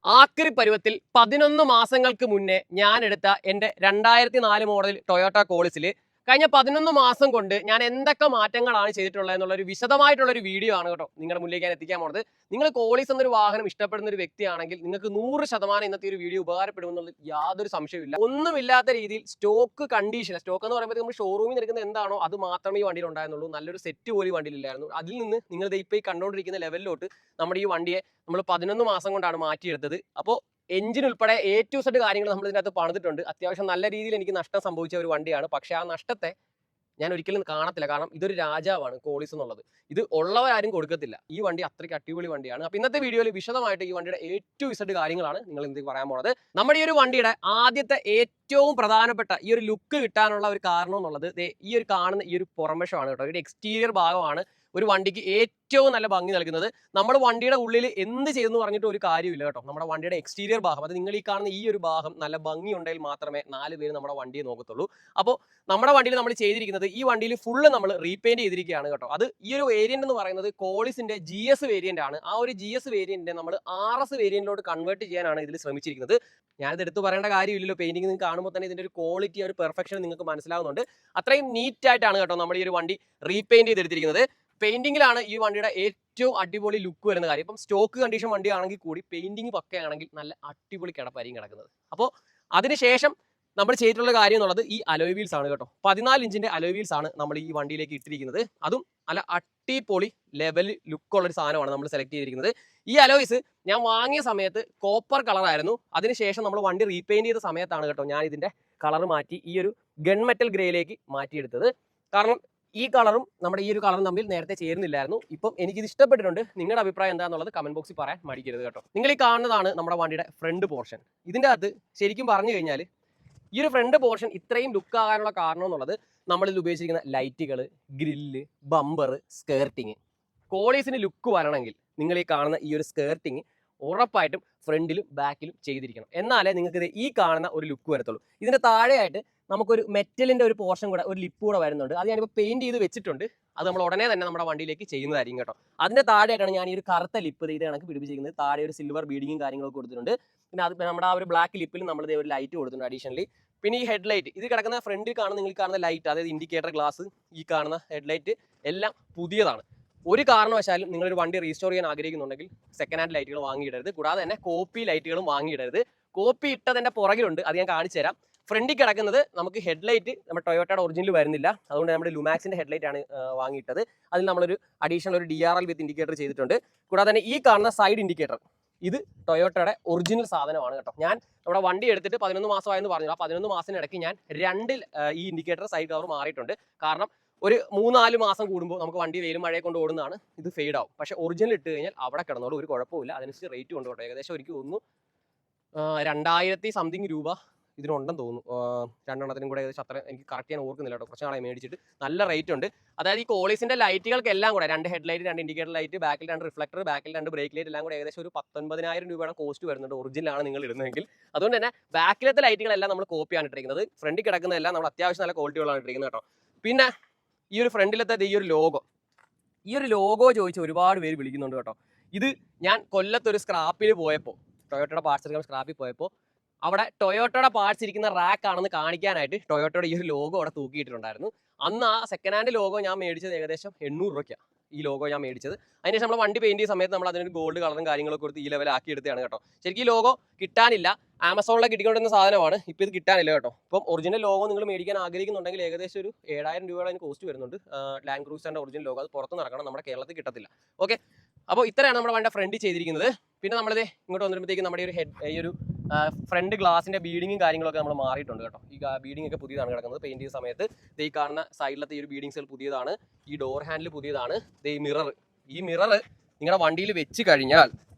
ആക്രി പരുവത്തിൽ 11 മാസങ്ങൾക്ക് മുന്നേ ഞാൻ എടുത്ത എൻ്റെ 2004 മോഡൽ ടൊയോട്ട കോളിസിൽ കഴിഞ്ഞ 11 മാസം കൊണ്ട് ഞാൻ എന്തൊക്കെ മാറ്റങ്ങളാണ് ചെയ്തിട്ടുള്ളത് എന്നുള്ള ഒരു വിശദമായിട്ടുള്ള ഒരു വീഡിയോ ആണ് കേട്ടോ നിങ്ങളുടെ മുന്നിലേക്ക് ഞാൻ എത്തിക്കാൻ പോകുന്നത്. നിങ്ങൾ കോളിസ് എന്നൊരു വാഹനം ഇഷ്ടപ്പെടുന്ന ഒരു വ്യക്തിയാണെങ്കിൽ നിങ്ങൾക്ക് 100% ഇന്നത്തെ ഒരു വീഡിയോ ഉപകാരപ്പെടുമെന്നുള്ളത് യാതൊരു സംശയമില്ല. ഒന്നുമില്ലാത്ത രീതിയിൽ സ്റ്റോക്ക് കണ്ടീഷൻ, സ്റ്റോക്ക് എന്ന് പറയുമ്പോൾ നമ്മൾ ഷോറൂമിൽ നിൽക്കുന്ന എന്താണോ അത് മാത്രമേ ഈ വണ്ടിയിൽ ഉണ്ടായിരുന്നുള്ളൂ. നല്ലൊരു സെറ്റ് പോലും ഈ വണ്ടിയിലില്ലായിരുന്നു. അതിൽ നിന്ന് നിങ്ങൾ ഇപ്പോൾ ഈ കണ്ടുകൊണ്ടിരിക്കുന്ന ലെവലിലോട്ട് നമ്മുടെ ഈ വണ്ടിയെ നമ്മൾ 11 മാസം കൊണ്ടാണ് മാറ്റിയെടുത്തത്. അപ്പോൾ എഞ്ചിൻ ഉൾപ്പെടെ A to Z കാര്യങ്ങൾ നമ്മൾ ഇതിനകത്ത് പണിതിട്ടുണ്ട്. അത്യാവശ്യം നല്ല രീതിയിൽ എനിക്ക് നഷ്ടം സംഭവിച്ച ഒരു വണ്ടിയാണ്. പക്ഷേ ആ നഷ്ടത്തെ ഞാൻ ഒരിക്കലും കാണത്തില്ല. കാരണം ഇതൊരു രാജാവാണ് കോളിസ് എന്നുള്ളത്. ഇത് ഉള്ളവരാരും കൊടുക്കത്തില്ല. ഈ വണ്ടി അത്രയ്ക്ക് അടിപൊളി വണ്ടിയാണ്. അപ്പോൾ ഇന്നത്തെ വീഡിയോയിൽ വിശദമായിട്ട് ഈ വണ്ടിയുടെ A to Z കാര്യങ്ങളാണ് നിങ്ങൾ എന്ത് പറയാൻ പോകുന്നത്. നമ്മുടെ ഈ ഒരു വണ്ടിയുടെ ആദ്യത്തെ ഏറ്റവും പ്രധാനപ്പെട്ട ഈ ഒരു ലുക്ക് കിട്ടാനുള്ള ഒരു കാരണം എന്നുള്ളത് ഈ ഒരു കാണുന്ന ഈ ഒരു പുറംവശമാണ് കേട്ടോ. ഒരു എക്സ്റ്റീരിയർ ഭാഗമാണ് ഒരു വണ്ടിക്ക് ഏറ്റവും നല്ല ഭംഗി നൽകുന്നത്. നമ്മൾ വണ്ടിയുടെ ഉള്ളിൽ എന്ത് ചെയ്തെന്ന് പറഞ്ഞിട്ട് ഒരു കാര്യമില്ല കേട്ടോ. നമ്മുടെ വണ്ടിയുടെ എക്സ്റ്റീരിയർ ഭാഗം, അത് നിങ്ങൾ ഈ കാണുന്ന ഈ ഒരു ഭാഗം നല്ല ഭംഗി ഉണ്ടെങ്കിൽ മാത്രമേ 4 പേര് നമ്മുടെ വണ്ടിയെ നോക്കത്തുള്ളൂ. അപ്പോൾ നമ്മുടെ വണ്ടിയിൽ നമ്മൾ ചെയ്തിരിക്കുന്നത് ഈ വണ്ടിയിൽ ഫുള്ള് നമ്മൾ റീപെയിന്റ് ചെയ്തിരിക്കുകയാണ് കേട്ടോ. അത് ഈ ഒരു വേരിയന്റ് എന്ന് പറയുന്നത് കോളിസിന്റെ GS വേരിയന്റ് ആണ്. ആ ഒരു GS വേരിയന്റിനെ നമ്മൾ RS വേരിയന്റിലോട്ട് കൺവേർട്ട് ചെയ്യാനാണ് ഇതിൽ ശ്രമിച്ചിരിക്കുന്നത്. ഞാനിത് എടുത്ത് പറയേണ്ട കാര്യമില്ലല്ലോ. പെയിന്റിംഗ് നിങ്ങൾക്ക് കാണുമ്പോൾ തന്നെ ഇതിന്റെ ഒരു ക്വാളിറ്റി, ഒരു പെർഫെക്ഷൻ നിങ്ങൾക്ക് മനസ്സിലാവുന്നുണ്ട്. അത്രയും നീറ്റ് ആയിട്ടാണ് കേട്ടോ നമ്മൾ ഈ ഒരു വണ്ടി റീപെയിന്റ് ചെയ്തെടുത്തിരിക്കുന്നത്. പെയിന്റിങ്ങിലാണ് ഈ വണ്ടിയുടെ ഏറ്റവും അടിപൊളി ലുക്ക് വരുന്ന കാര്യം. ഇപ്പം സ്റ്റോക്ക് കണ്ടീഷൻ വണ്ടി ആണെങ്കിൽ കൂടി പെയിന്റിങ് പക്കയാണെങ്കിൽ നല്ല അടിപൊളി കിടപ്പായിരിക്കും കിടക്കുന്നത്. അപ്പോൾ അതിനുശേഷം നമ്മൾ ചെയ്തിട്ടുള്ള കാര്യം എന്നുള്ളത് ഈ അലോയ് വീൽസ് ആണ് കേട്ടോ. 14 ഇഞ്ചിന്റെ അലോയ് വീൽസ് ആണ് നമ്മൾ ഈ വണ്ടിയിലേക്ക് ഇട്ടിരിക്കുന്നത്. അതും നല്ല അടിപൊളി ലെവൽ ലുക്കുള്ള ഒരു സാധനമാണ് നമ്മൾ സെലക്ട് ചെയ്തിരിക്കുന്നത്. ഈ അലോയ്സ് ഞാൻ വാങ്ങിയ സമയത്ത് കോപ്പർ കളർ ആയിരുന്നു. അതിനുശേഷം നമ്മൾ വണ്ടി റീപെയിന്റ് ചെയ്ത സമയത്താണ് കേട്ടോ ഞാൻ ഇതിന്റെ കളർ മാറ്റി ഈ ഒരു ഗൺ മെറ്റൽ ഗ്രേയിലേക്ക് മാറ്റിയെടുത്തത്. കാരണം ഈ കളറും നമ്മുടെ ഈ ഒരു കളറും തമ്മിൽ നേരത്തെ ചേരുന്നില്ലായിരുന്നു. ഇപ്പം എനിക്കിത് ഇഷ്ടപ്പെട്ടിട്ടുണ്ട്. നിങ്ങളുടെ അഭിപ്രായം എന്താണെന്നുള്ളത് കമന്റ് ബോക്സിൽ പറയാൻ മടിക്കരുത് കേട്ടോ. നിങ്ങൾ ഈ കാണുന്നതാണ് നമ്മുടെ വണ്ടിയുടെ ഫ്രണ്ട് പോർഷൻ. ഇതിൻ്റെ അകത്ത് ശരിക്കും പറഞ്ഞു കഴിഞ്ഞാൽ ഈ ഒരു ഫ്രണ്ട് പോർഷൻ ഇത്രയും ലുക്ക് ആകാനുള്ള കാരണം എന്നുള്ളത് നമ്മളിൽ ഉപയോഗിച്ചിരിക്കുന്ന ലൈറ്റുകൾ, ഗ്രില്ല്, ബമ്പർ, സ്കേർട്ടിങ്. കോളീസിന് ലുക്ക് വരണമെങ്കിൽ നിങ്ങൾ ഈ കാണുന്ന ഈ ഒരു സ്കേർട്ടിങ് ഉറപ്പായിട്ടും ഫ്രണ്ടിലും ബാക്കിലും ചെയ്തിരിക്കണം. എന്നാലേ നിങ്ങൾക്ക് ഈ കാണുന്ന ഒരു ലുക്ക് വരത്തുള്ളൂ. ഇതിൻ്റെ താഴെയായിട്ട് നമുക്കൊരു മെറ്റലിന്റെ ഒരു പോർഷൻ കൂടെ, ഒരു ലിപ്പ് കൂടെ വരുന്നുണ്ട്. അത് ഞാനിപ്പോൾ പെയിന്റ് ചെയ്ത് വെച്ചിട്ടുണ്ട്. അത് നമ്മൾ ഉടനെ തന്നെ നമ്മുടെ വണ്ടിയിലേക്ക് ചെയ്യുന്നതായിരിക്കും കേട്ടോ. അതിന്റെ താഴെയായിട്ടാണ് ഞാൻ ഈ ഒരു കറുത്ത ലിപ്പ് ഇത് കണക്ക് പിടിപ്പിച്ചിരിക്കുന്നത്. താഴെ ഒരു സിൽവർ ബീഡിങ്ങും കാര്യങ്ങളൊക്കെ കൊടുത്തിട്ടുണ്ട്. പിന്നെ അത് നമ്മുടെ ആ ഒരു ബ്ലാക്ക് ലിപ്പിൽ നമ്മൾ ഒരു ലൈറ്റ് കൊടുത്തിട്ടുണ്ട് അഡീഷണലി. പിന്നെ ഈ ഹെഡ് ലൈറ്റ്, ഇത് കിടക്കുന്ന ഫ്രണ്ടിൽ കാണുന്ന നിങ്ങൾ കാണുന്ന ലൈറ്റ്, അതായത് ഇൻഡിക്കേറ്റർ ഗ്ലാസ്, ഈ കാണുന്ന ഹെഡ് ലൈറ്റ് എല്ലാം പുതിയതാണ്. ഒരു കാരണവശാലും നിങ്ങളൊരു വണ്ടി റീസ്റ്റോർ ചെയ്യാൻ ആഗ്രഹിക്കുന്നുണ്ടെങ്കിൽ സെക്കൻഡ് ഹാൻഡ് ലൈറ്റുകൾ വാങ്ങിയിടരുത്. കൂടാതെ തന്നെ കോപ്പി ലൈറ്റുകളും വാങ്ങിയിടരുത്. കോപ്പി ഇട്ടതിന്റെ പുറകിലുണ്ട്, അത് ഞാൻ കാണിച്ചു തരാം. ഫ്രണ്ടിൽ കിടക്കുന്നത് നമുക്ക് ഹെഡ്ലൈറ്റ് നമ്മുടെ ടൊയോട്ടയുടെ ഒറിജിനൽ വരുന്നില്ല. അതുകൊണ്ട് നമ്മുടെ ലുമാക്സിന്റെ ഹെഡ്ലൈറ്റ് ആണ് വാങ്ങിയിട്ടത്. അതിൽ നമ്മളൊരു അഡീഷണൽ ഒരു DRL വിത്ത് ഇൻഡിക്കേറ്റർ ചെയ്തിട്ടുണ്ട്. കൂടാതെ തന്നെ ഈ കാണുന്ന സൈഡ് ഇൻഡിക്കേറ്റർ, ഇത് ടൊയോട്ടയുടെ ഒറിജിനൽ സാധനമാണ് കേട്ടോ. ഞാൻ നമ്മുടെ വണ്ടി എടുത്തിട്ട് 11 മാസമായെന്ന് പറഞ്ഞു. ആ 11 മാസത്തിനിടയ്ക്ക് ഞാൻ 2 ഈ ഇൻഡിക്കേറ്റർ സൈഡ് കവർ മാറിയിട്ടുണ്ട്. കാരണം ഒരു 3-4 മാസം കൂടുമ്പോൾ നമുക്ക് വണ്ടി വെയിലും മഴയെ കൊണ്ട് ഓടുന്നതാണ്, ഇത് ഫെയ്ഡ് ആവും. പക്ഷേ ഒറിജിനൽ ഇട്ട് കഴിഞ്ഞാൽ അവിടെ കിടന്നോളൂ, ഒരു കുഴപ്പമില്ല. അതിനനുസരിച്ച് റേറ്റ് കൊണ്ടുപോട്ടെ. ഏകദേശം എനിക്ക് തോന്നുന്നു 2000 സംതിങ് രൂപ ഇതിനുണ്ടെന്ന് തോന്നുന്നു. 2 എണ്ണത്തിനും കൂടെ ഏകദേശം അത്ര എനിക്ക് കറക്റ്റ് ചെയ്യാൻ ഓർക്കുന്നില്ല കേട്ടോ. കുറച്ച് നാളെ മേടിച്ചിട്ട് നല്ല റേറ്റ് ഉണ്ട്. അതായത് ഈ കോളീസിന്റെ ലൈറ്റുകൾക്കെല്ലാം കൂടെ 2 ഹെഡ് ലൈറ്റ്, 2 ഇൻഡിക്കേറ്റർ ലൈറ്റ്, ബാക്കിൽ 2 റിഫ്ലക്ടർ, ബാക്കിൽ 2 ബ്രേക്ക് ലൈറ്റ്, എല്ലാം കൂടെ ഏകദേശം ഒരു 19,000 രൂപയുടെ കോസ്റ്റ് വരുന്നുണ്ട് ഒറിജിനലാണ് നിങ്ങൾ ഇടുന്നതെങ്കിൽ. അതുകൊണ്ട് തന്നെ ബാക്കിലത്തെ ലൈറ്റുകളെല്ലാം നമ്മൾ കോപ്പിയാണ് ഇട്ടിരിക്കുന്നത്. ഫ്രണ്ടിൽ കിടക്കുന്നതെല്ലാം നമ്മൾ അത്യാവശ്യം നല്ല ക്വാളിറ്റികളാണ് ഇട്ടിരിക്കുന്നത് കേട്ടോ. പിന്നെ ഈ ഒരു ഫ്രണ്ടിലത്തെ ഈ ഒരു ലോഗോ ചോദിച്ച് ഒരുപാട് പേര് വിളിക്കുന്നുണ്ട് കേട്ടോ. ഇത് ഞാൻ കൊല്ലത്തൊരു സ്ക്രാപ്പിൽ പോയപ്പോൾ, ടൊയോട്ടയുടെ പാർട്സ് എടുക്കാൻ സ്ക്രാപ്പിൽ പോയപ്പോൾ അവിടെ ടൊയോട്ടയുടെ പാർട്സ് ഇരിക്കുന്ന റാക്ക് ആണെന്ന് കാണിക്കാനായിട്ട് ടൊയോട്ടയുടെ ഈ ഒരു ലോഗോ അവിടെ തൂക്കിയിട്ടുണ്ടായിരുന്നു. അന്ന് ആ സെക്കൻഡ് ഹാൻഡ് ലോഗോ ഞാൻ മേടിച്ചത് ഏകദേശം 800 രൂപയ്ക്കാണ്. ഈ ലോഗോ ഞാൻ മേടിച്ചത്. അതിനുശേഷം നമ്മൾ വണ്ടി പെയിന്റ് ചെയ്യുന്ന സമയത്ത് നമ്മൾ അതിനൊരു ഗോൾഡ് കളറും കാര്യങ്ങളൊക്കെ കൊടുത്ത് ഈ ലെവലാക്കി എടുത്തതാണ് കേട്ടോ. ശരിക്കും ഈ ലോഗോ കിട്ടാനില്ല. ആമസോണിലൊക്കെ കിട്ടിക്കൊണ്ടിരുന്ന സാധനമാണ്. ഇപ്പോൾ ഇത് കിട്ടാനില്ല കേട്ടോ. ഇപ്പം ഒറിജിനൽ ലോഗോ നിങ്ങൾ മേടിക്കാൻ ആഗ്രഹിക്കുന്നുണ്ടെങ്കിൽ ഏകദേശം ഒരു 7000 രൂപയുടെ അതിന് കോസ്റ്റ് വരുന്നുണ്ട്. ലാൻഡ് ക്രൂസറിന്റെ ഒറിജിനൽ ലോഗോ അത് പുറത്ത് നടക്കണം, നമ്മുടെ കേരളത്തിൽ കിട്ടത്തില്ല. ഓക്കെ, അപ്പോൾ ഇത്രയാണ് നമ്മുടെ വണ്ടി ഫ്രണ്ടിൽ ചെയ്തിരിക്കുന്നത്. പിന്നെ നമ്മളിത് ഇങ്ങോട്ട് വന്നിരുമ്പോഴത്തേക്ക് നമ്മുടെ ഈ ഒരു ഫ്രണ്ട് ഗ്ലാസിന്റെ ബീഡിങ്ങും കാര്യങ്ങളൊക്കെ നമ്മൾ മാറിയിട്ടുണ്ട് കേട്ടോ. ഈ ബീഡിംഗ് ഒക്കെ പുതിയതാണ് കിടക്കുന്നത്. പെയിന്റ് ചെയ്യുന്ന സമയത്ത് ഈ കാണുന്ന സൈഡിലത്തെ ഈ ഒരു ബീഡിങ്സുകൾ പുതിയതാണ്. ഈ ഡോർ ഹാൻഡിൽ പുതിയതാണ്. ഈ മിറർ നിങ്ങളുടെ വണ്ടിയിൽ വെച്ച് കഴിഞ്ഞാൽ,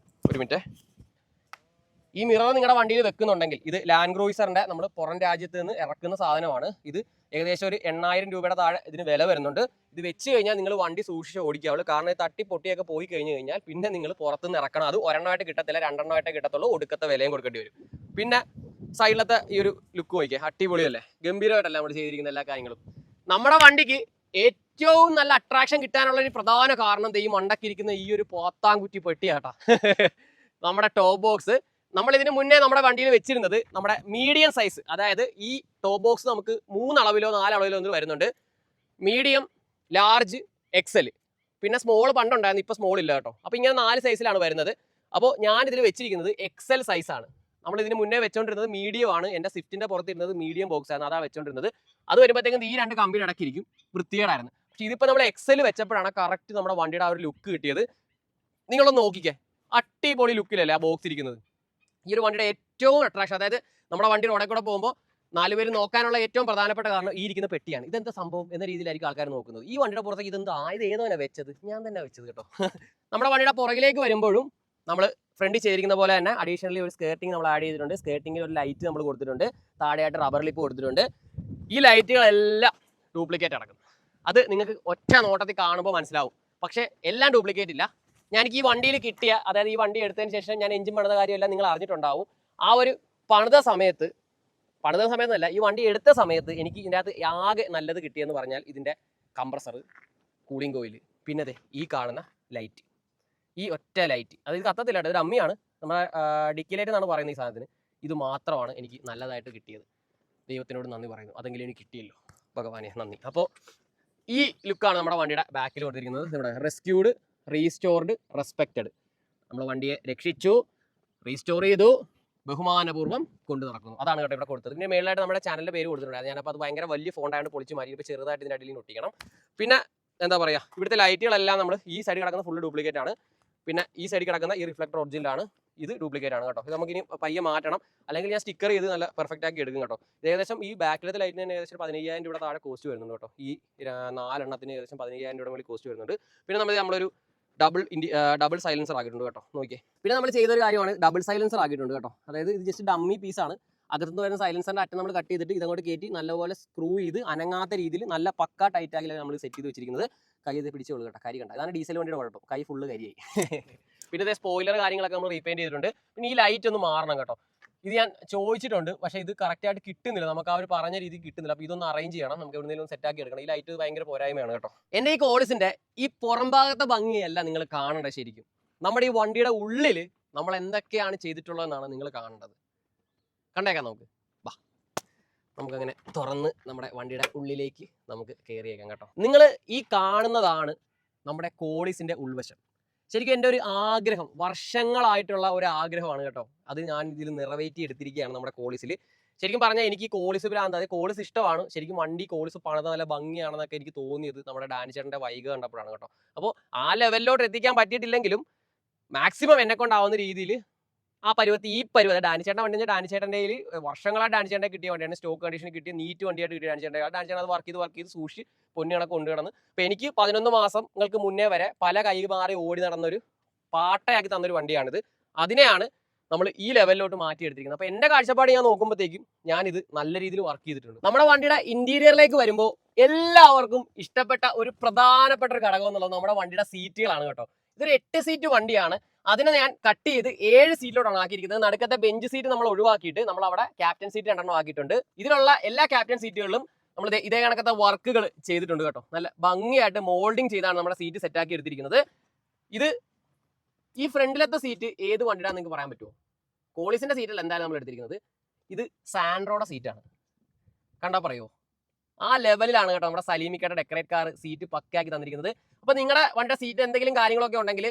ഒരു മിനിറ്റ്, ഈ മിറർ നിങ്ങളുടെ വണ്ടിയിൽ വെക്കുന്നുണ്ടെങ്കിൽ, ഇത് ലാൻഡ് ക്രൂയിസറിന്റെ നമ്മൾ പുറം രാജ്യത്ത് നിന്ന് ഇറക്കുന്ന സാധനമാണ്. ഇത് ഏകദേശം ഒരു 8000 രൂപയുടെ താഴെ ഇതിന് വില വരുന്നുണ്ട്. ഇത് വെച്ച് കഴിഞ്ഞാൽ നിങ്ങൾ വണ്ടി സൂക്ഷിച്ച് ഓടിക്കാവുള്ളൂ. കാരണം ഇത് തട്ടി പൊട്ടിയൊക്കെ പോയി കഴിഞ്ഞ് കഴിഞ്ഞാൽ പിന്നെ നിങ്ങൾ പുറത്തുനിന്ന് ഇറക്കണം. അത് ഒരെണ്ണമായിട്ട് കിട്ടത്തില്ല, 2 എണ്ണമായിട്ടേ കിട്ടത്തുള്ളൂ. ഒടുക്കത്തെ വിലയും കൊടുക്കേണ്ടി വരും. പിന്നെ സൈഡിലത്തെ ഈ ഒരു ലുക്ക് നോക്കിയാൽ അടിപൊളിയല്ലേ, ഗംഭീരമായിട്ടല്ല നമ്മൾ ചെയ്തിരിക്കുന്ന എല്ലാ കാര്യങ്ങളും. നമ്മുടെ വണ്ടിക്ക് ഏറ്റവും നല്ല അട്രാക്ഷൻ കിട്ടാനുള്ള ഒരു പ്രധാന കാരണം ഈ മണ്ടക്കിരിക്കുന്ന ഈ ഒരു പോത്താൻകുറ്റി പെട്ടിയാട്ടാ. നമ്മുടെ ടോപ്പ് ബോക്സ് നമ്മൾ ഇതിന് മുന്നേ നമ്മുടെ വണ്ടിയിൽ വെച്ചിരുന്നത് നമ്മുടെ മീഡിയം സൈസ്, അതായത് ഈ ടോപ്പ് ബോക്സ് നമുക്ക് 3 അളവിലോ 4 അളവിലോ ഒന്നും വരുന്നുണ്ട്. മീഡിയം, ലാർജ്, എക്സൽ, പിന്നെ സ്മോൾ പണ്ടുണ്ടായിരുന്നു, ഇപ്പോൾ സ്മോൾ ഇല്ല കേട്ടോ. അപ്പോൾ ഇങ്ങനെ 4 സൈസിലാണ് വരുന്നത്. അപ്പോൾ ഞാൻ ഇതിൽ വെച്ചിരിക്കുന്നത് എക്സൽ സൈസാണ്. നമ്മൾ ഇതിന് മുന്നേ വെച്ചോണ്ടിരുന്നത് മീഡിയം ആണ്. എൻ്റെ സ്വിഫ്റ്റിന്റെ പുറത്തിരുന്നത് മീഡിയം ബോക്സ് ആണ്, അതാണ് വെച്ചോണ്ടിരുന്നത്. അത് വരുമ്പോഴത്തേക്കും ഈ 2 കമ്പിയുടെ ഇടയ്ക്കിരിക്കും, വൃത്തികേടായിരുന്നു. പക്ഷെ ഇതിപ്പോൾ നമ്മൾ എക്സൽ വെച്ചപ്പോഴാണ് കറക്റ്റ് നമ്മുടെ വണ്ടിയുടെ ആ ഒരു ലുക്ക് കിട്ടിയത്. നിങ്ങളൊന്ന് നോക്കിക്കേ, അടിപൊളി ലുക്കിലല്ലേ ആ ബോക്സ് ഇരിക്കുന്നത്. ഈ ഒരു വണ്ടിയുടെ ഏറ്റവും അട്രാക്ഷൻ, അതായത് നമ്മുടെ വണ്ടി റോഡിൽ കൂടെ പോകുമ്പോൾ 4 പേര് നോക്കാനുള്ള ഏറ്റവും പ്രധാനപ്പെട്ട കാരണം ഈ ഇരിക്കുന്ന പെട്ടിയാണ്. ഇതെന്താ സംഭവം എന്ന രീതിയിലായിരിക്കും ആൾക്കാർ നോക്കുന്നത്. ഈ വണ്ടിയുടെ പുറത്തേക്ക് ഇതെന്താ ഇത് ഏതോനെ വെച്ചത്, ഞാൻ തന്നെ വെച്ചത് കേട്ടോ. നമ്മുടെ വണ്ടിയുടെ പുറകിലേക്ക് വരുമ്പോഴും നമ്മൾ ഫ്രണ്ടിൽ ചെയ്തിരിക്കുന്ന പോലെ തന്നെ അഡീഷണലി ഒരു സ്കേർട്ടിങ് നമ്മൾ ആഡ് ചെയ്തിട്ടുണ്ട്. സ്കേർട്ടിങ്ങിൽ ഒരു ലൈറ്റ് നമ്മൾ കൊടുത്തിട്ടുണ്ട്, താഴെയായിട്ട് റബ്ബർ ലിപ്പ് കൊടുത്തിട്ടുണ്ട്. ഈ ലൈറ്റുകളെല്ലാം ഡ്യൂപ്ലിക്കേറ്റ് അടക്കും. അത് നിങ്ങൾക്ക് ഒറ്റ നോട്ടത്തിൽ കാണുമ്പോൾ മനസ്സിലാവും. പക്ഷേ എല്ലാം ഡ്യൂപ്ലിക്കേറ്റ് ഇല്ല. എനിക്ക് ഈ വണ്ടിയിൽ കിട്ടിയ, അതായത് ഈ വണ്ടി എടുത്തതിന് ശേഷം ഞാൻ എഞ്ചിൻ പണിത കാര്യമെല്ലാം നിങ്ങൾ അറിഞ്ഞിട്ടുണ്ടാവും. ആ ഒരു പണിത സമയത്തല്ല, ഈ വണ്ടി എടുത്ത സമയത്ത് എനിക്ക് ഇതിൻ്റെ അകത്ത് ആകെ നല്ലത് കിട്ടിയെന്ന് പറഞ്ഞാൽ ഇതിൻ്റെ കംപ്രസർ, കൂളിംഗ് കോയിൽ, പിന്നെ ഈ കാണുന്ന ലൈറ്റ്, ഈ ഒറ്റ ലൈറ്റ്. അത് ഇത് കത്തത്തില്ല കേട്ടോ, ഒരു അമ്മിയാണ്, നമ്മുടെ ഡിക്കി ലൈറ്റ് എന്നാണ് പറയുന്നത് ഈ സാധനത്തിന്. ഇത് മാത്രമാണ് എനിക്ക് നല്ലതായിട്ട് കിട്ടിയത്. ദൈവത്തിനോട് നന്ദി പറയുന്നു, അതെങ്കിലും എനിക്ക് കിട്ടിയല്ലോ, ഭഗവാനെ നന്ദി. അപ്പോൾ ഈ ലുക്കാണ് നമ്മുടെ വണ്ടിയുടെ ബാക്കിൽ കൊടുത്തിരിക്കുന്നത്. ഇവിടെ റെസ്ക്യൂഡ്, റീസ്റ്റോർഡ്, റെസ്പെക്റ്റഡ്. നമ്മൾ വണ്ടിയെ രക്ഷിച്ചു, റീസ്റ്റോർ ചെയ്തു, ബഹുമാനപൂർവ്വം കൊണ്ടു നടക്കുന്നു. അതാണ് കേട്ടോ ഇവിടെ കൊടുത്തത്. പിന്നെ മേളിലായിട്ട് നമ്മുടെ ചാനലിൻ്റെ പേര് കൊടുത്തിട്ടുണ്ട്. ഞാനപ്പോൾ അത് ഭയങ്കര വലിയ ഫോണ്ടായിട്ട് പൊളിച്ച് മാറി, ഇപ്പോൾ ചെറുതായിട്ട് ഇതിൻ്റെ അടിയിൽ ഒട്ടിക്കണം. പിന്നെ എന്താ പറയുക, ഇവിടുത്തെ ലൈറ്റുകളെല്ലാം നമ്മൾ ഈ സൈഡിൽ കിടക്കുന്ന ഫുള്ള് ഡ്യൂപ്ലിക്കേറ്റ് ആണ്. പിന്നെ ഈ സൈഡിൽ കിടക്കുന്ന ഈ റിഫ്ലക്ടർ ഒറിജിനലാണ്, ഇത് ഡ്യൂപ്ലിക്കേറ്റ് ആണ് കേട്ടോ. ഇത് നമുക്കിനി പയ്യെ മാറ്റണം, അല്ലെങ്കിൽ ഞാൻ സ്റ്റിക്കർ ചെയ്ത് നല്ല പെർഫെക്റ്റ് ആക്കി എടുക്കും കേട്ടോ. ഏകദേശം ഈ ബാക്കിലത്തെ ലൈറ്റിന് തന്നെ ഏകദേശം 15,000 രൂപ താഴെ കോസ്റ്റ് വരുന്നുണ്ട് കേട്ടോ. ഈ 4 എണ്ണത്തിന് ഏകദേശം 15,000 രൂപ മുകളിൽ കോസ്റ്റ് വരുന്നുണ്ട്. പിന്നെ നമ്മളൊരു ഡബിൾ സൈലൻസർ ആക്കിയിട്ടുണ്ട് കേട്ടോ, നോക്കിയേ. പിന്നെ നമ്മൾ ചെയ്തൊരു കാര്യമാണ് ഡബിൾ സൈലൻസർ ആക്കിയിട്ടുണ്ട് കേട്ടോ. അതായത് ഇത് ജസ്റ്റ് ഡമ്മി പീസാണ്. അതിർത്ത് വരുന്ന സൈലൻസറിന്റെ അറ്റം നമ്മൾ കട്ട് ചെയ്തിട്ട് ഇതങ്ങോട്ട് കയറ്റി നല്ലപോലെ സ്ക്രൂ ചെയ്ത് അനങ്ങാത്ത രീതിയിൽ നല്ല പക്ക ടൈറ്റ് ആക്കിയാണ് നമ്മൾ സെറ്റ് ചെയ്ത് വെച്ചിരിക്കുന്നത്. കൈ ഇത് പിടിച്ചോളൂ കേട്ടോ, കരി കണ്ട. അതാണ് ഡീസൽ വണ്ടിയുടെ കുഴപ്പം, കൈ ഫുള്ള് കരിയായി. പിന്നെ ഇതേ സ്പോയിലർ കാര്യങ്ങളൊക്കെ നമ്മൾ റീപെയിന്റ് ചെയ്തിട്ടുണ്ട്. പിന്നെ ഈ ലൈറ്റ് ഒന്ന് മാറണം കേട്ടോ. ഇത് ഞാൻ ചോദിച്ചിട്ടുണ്ട്, പക്ഷേ ഇത് കറക്റ്റായിട്ട് കിട്ടുന്നില്ല, നമുക്ക് ആ ഒരു പറഞ്ഞ രീതിക്ക് കിട്ടുന്നില്ല. അപ്പോൾ ഇതൊന്ന് അറേഞ്ച് ചെയ്യണം, നമുക്ക് എവിടെയെങ്കിലും സെറ്റ് ആക്കി എടുക്കണം. ഈ ലൈറ്റ് ഭയങ്കര പോരായ്മയാണ് കേട്ടോ. എൻ്റെ ഈ കോളിസിന്റെ ഈ പുറം ഭാഗത്തെ ഭംഗിയല്ല നിങ്ങൾ കാണേണ്ടത്. ശരിക്കും നമ്മുടെ ഈ വണ്ടിയുടെ ഉള്ളിൽ നമ്മൾ എന്തൊക്കെയാണ് ചെയ്തിട്ടുള്ളതെന്നാണ് നിങ്ങൾ കാണേണ്ടത്. കണ്ടേക്കാം നമുക്ക്. വാ, നമുക്കങ്ങനെ തുറന്ന് നമ്മുടെ വണ്ടിയുടെ ഉള്ളിലേക്ക് നമുക്ക് കയറിയേക്കാം കേട്ടോ. നിങ്ങൾ ഈ കാണുന്നതാണ് നമ്മുടെ കോളിസിന്റെ ഉൾവശം. ശരിക്കും എൻ്റെ ഒരു ആഗ്രഹം, വർഷങ്ങളായിട്ടുള്ള ഒരു ആഗ്രഹമാണ് കേട്ടോ. അത് ഞാൻ ഇതിൽ നിറവേറ്റി എടുത്തിരിക്കുകയാണ് നമ്മുടെ കോളിസിൽ. ശരിക്കും പറഞ്ഞാൽ എനിക്ക് ഈ കോളിസ് ഭ്രാന്ത്, അതായത് കോളിസ് ഇഷ്ടമാണ്. ശരിക്കും വണ്ടി കോളിസ് പണിത് നല്ല ഭംഗിയാണെന്നൊക്കെ എനിക്ക് തോന്നിയത് നമ്മുടെ ഡാനിച്ചേട്ടൻ്റെ വൈകി കണ്ടപ്പോഴാണ് കേട്ടോ. അപ്പോൾ ആ ലെവലിലോട്ട് എത്തിക്കാൻ പറ്റിയിട്ടില്ലെങ്കിലും മാക്സിമം എന്നെ കൊണ്ടാവുന്ന രീതിയിൽ ആ പരുവത്തി ഡാനിച്ചേട്ടൻ വണ്ടി, ഡാനിച്ചേട്ടൻ്റെ കയ്യിൽ വർഷങ്ങളായിട്ട് ഡാനിച്ചേട്ടനെ കിട്ടിയ വണ്ടിയാണ്. സ്റ്റോക്ക് കണ്ടീഷൻ കിട്ടിയ നീറ്റ് വണ്ടിയായിട്ട് കിട്ടിയ ഡാനിച്ചേട്ടൻ അത് വർക്ക് ചെയ്ത് സൂക്ഷിച്ച് പൊന്നികണക്ക് കൊണ്ടുകിടന്ന്. അപ്പോൾ എനിക്ക് 11 മാസങ്ങൾക്ക് മുന്നേ വരെ പല കൈ മാറി ഓടി നടന്നൊരു പാട്ടയാക്കി തന്നൊരു വണ്ടിയാണിത്. അതിനെയാണ് നമ്മൾ ഈ ലെവലിലോട്ട് മാറ്റിയെടുത്തിരിക്കുന്നത്. അപ്പോൾ എൻ്റെ കാഴ്ചപ്പാട് ഞാൻ നോക്കുമ്പോഴത്തേക്കും ഞാനിത് നല്ല രീതിയിൽ വർക്ക് ചെയ്തിട്ടുണ്ട്. നമ്മുടെ വണ്ടിയുടെ ഇന്റീരിയറിലേക്ക് വരുമ്പോൾ എല്ലാവർക്കും ഇഷ്ടപ്പെട്ട ഒരു പ്രധാനപ്പെട്ട ഒരു ഘടകം എന്നുള്ളത് നമ്മുടെ വണ്ടിയുടെ സീറ്റുകളാണ് കേട്ടോ. ഇതൊരു 8 സീറ്റ് വണ്ടിയാണ്. അതിനെ ഞാൻ കട്ട് ചെയ്ത് 7 സീറ്റിലോട്ടാണ് ആക്കിയിരിക്കുന്നത്. നടുക്കത്തെ ബെഞ്ച് സീറ്റ് നമ്മൾ ഒഴിവാക്കിയിട്ട് നമ്മൾ അവിടെ ക്യാപ്റ്റൻ സീറ്റ് 2 ആക്കിയിട്ടുണ്ട്. ഇതിലുള്ള എല്ലാ ക്യാപ്റ്റൻ സീറ്റുകളിലും നമ്മൾ ഇതേ കണക്കത്തെ വർക്കുകൾ ചെയ്തിട്ടുണ്ട് കേട്ടോ. നല്ല ഭംഗിയായിട്ട് മോൾഡിങ് ചെയ്താണ് നമ്മുടെ സീറ്റ് സെറ്റ് ആക്കി എടുത്തിരിക്കുന്നത്. ഇത് ഈ ഫ്രണ്ടിലത്തെ സീറ്റ് ഏത് വണ്ടിയുടെ നിങ്ങൾക്ക് പറയാൻ പറ്റുമോ? കോളിസിന്റെ സീറ്റല്ല എന്തായാലും നമ്മൾ എടുത്തിരിക്കുന്നത്. ഇത് സാൻഡ്രോയുടെ സീറ്റാണ്. കണ്ടാ പറയുമോ? ആ ലെവലിലാണ് കേട്ടോ നമ്മുടെ സലീമിക്കയുടെ ഡെക്കറേറ്റ് കാർ സീറ്റ് പക്കയാക്കി തന്നിരിക്കുന്നത്. അപ്പോൾ നിങ്ങളുടെ വണ്ടിയുടെ സീറ്റ് എന്തെങ്കിലും കാര്യങ്ങളൊക്കെ ഉണ്ടെങ്കിൽ